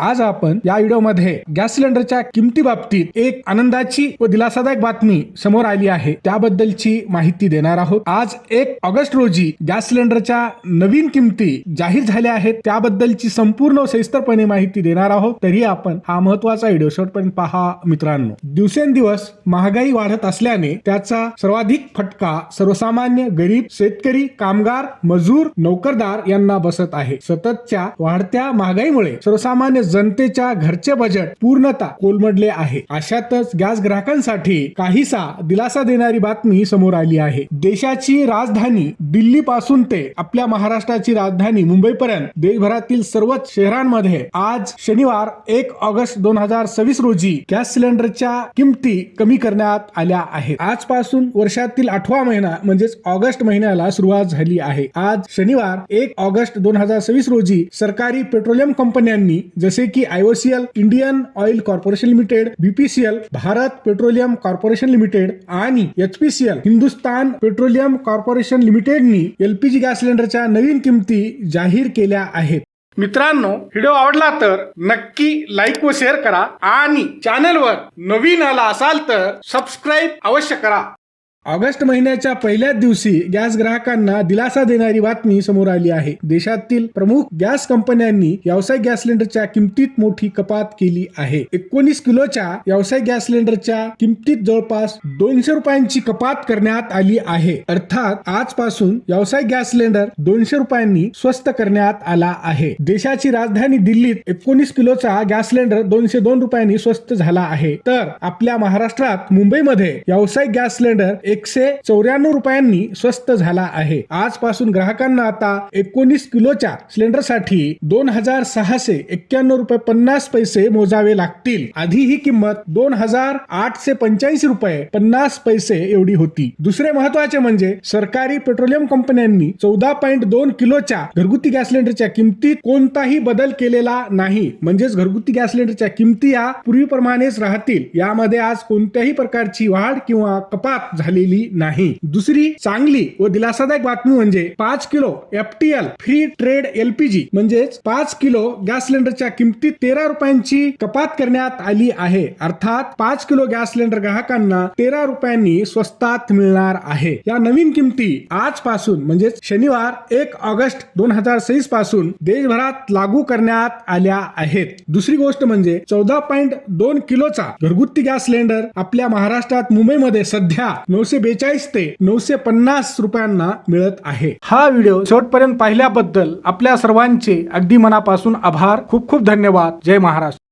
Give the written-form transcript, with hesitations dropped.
आज आपण या व्हिडिओमध्ये गॅस सिलेंडरच्या किमती बाबतीत एक आनंदाची व दिलासादायक बातमी समोर आली आहे, त्याबद्दलची माहिती देणार आहोत। आज 1 ऑगस्ट रोजी गॅस सिलेंडरच्या नवीन किमती जाहीर झाल्या आहेत, त्याबद्दलची संपूर्ण व सविस्तरपणे माहिती देणार आहोत। तरी आपण हा महत्त्वाचा व्हिडिओ शेवटपर्यंत पहा मित्रांनो। दिवसेंदिवस महागाई वाढत असल्याने त्याचा सर्वाधिक फटका सर्वसामान्य गरीब शेतकरी, कामगार, मजूर, नोकरदार यांना बसत आहे। सततच्या वाढत्या महागाईमुळे सर्वसामान्य जनतेच्या घरचे बजेट पूर्णतः कोलमडले आहे। अशातच गॅस ग्राहकांसाठी काहीसा दिलासा देणारी बातमी समोर आली आहे। देशाची राजधानी दिल्ली पासून ते आपल्या महाराष्ट्राची राजधानी मुंबई पर्यंत देशभरातील सर्वच शहरांमध्ये आज शनिवार 1 ऑगस्ट 2026 रोजी गॅस सिलेंडरच्या किमती कमी करण्यात आल्या आहेत। आजपासून वर्षातील 8वा महिना म्हणजेच ऑगस्ट महिन्याला सुरुवात झाली आहे। आज शनिवार 1 ऑगस्ट 2026 रोजी सरकारी पेट्रोलियम कंपन्यांनी जसे की IOCL, Indian Oil Corporation Limited, BPCL, Bharat Petroleum Corporation Limited आणि HPCL, हिंदुस्तान पेट्रोलियम कॉर्पोरेशन लिमिटेडनी LPG गॅस सिलेंडरच्या नवीन किमती जाहीर केल्या आहेत। मित्रांनो, व्हिडिओ आवडला तर नक्की लाईक व शेअर करा आणि चॅनलवर नवीन आला असाल तर सबस्क्राईब अवश्य करा। ऑगस्ट महिन्याच्या पहिल्याच दिवशी गॅस ग्राहकांना दिलासा देणारी बातमी समोर आली आहे। देशातील प्रमुख गॅस कंपन्यांनी व्यावसायिक गॅस सिलेंडरच्या किमतीत मोठी कपात केली आहे। 19 किलोच्या व्यावसायिक गॅस सिलेंडरच्या किमतीत जवळपास 200 रुपयांची कपात करण्यात आली आहे। अर्थात आजपासून व्यावसायिक गॅस सिलेंडर 200 रुपयांनी स्वस्त करण्यात आला आहे। देशाची राजधानी दिल्लीत 19 किलोचा गॅस सिलेंडर 202 रुपयांनी स्वस्त झाला आहे, तर आपल्या महाराष्ट्रात मुंबईमध्ये व्यावसायिक गॅस सिलेंडर 194 रुपयांनी स्वस्त झाला आहे। आजपासून ग्राहकांना आता 19 किलोच्या सिलेंडरसाठी 2691 रुपये 50 पैसे मोजावे लागतील। आधी ही किंमत 2885 रुपये 50 पैसे एवढी होती। दुसरे महत्त्वाचे म्हणजे सरकारी पेट्रोलियम कंपन्यांनी 14.2 किलोच्या घरगुती गॅस सिलेंडरच्या किमतीत कोणताही बदल केलेला नाही, म्हणजेच घरगुती गॅस सिलेंडरच्या किमती या पूर्वीप्रमाणेच राहतील। यामध्ये आज कोणत्याही प्रकारची वाढ किंवा कपात झाली नाही। दुसरी चांगली व दिलासादायक बातमी म्हणजे 5 kilo FTL free trade LPG म्हणजेच 5 किलो गॅस सिलेंडरच्या किमतीत 13 रुपयांची कपात करण्यात आली आहे। अर्थात 5 किलो गॅस सिलेंडर ग्राहकांना 13 रुपयांनी स्वस्तात मिळणार आहे। या नवीन किमती आजपासून म्हणजेच शनिवार 1 ऑगस्ट 2026 पासून देशभरात लागू करण्यात आल्या आहेत। दुसरी गोष्ट म्हणजे 14.2 किलोचा घरगुती गॅस सिलेंडर आपल्या महाराष्ट्रात मुंबईमध्ये सध्या 942 ते 950 रुपयांना मिळत आहे। हा व्हिडिओ शेवटपर्यंत पाहिल्याबद्दल आपल्या सर्वांचे अगदी मनापासून आभार। खूप खूप धन्यवाद। जय महाराष्ट्र।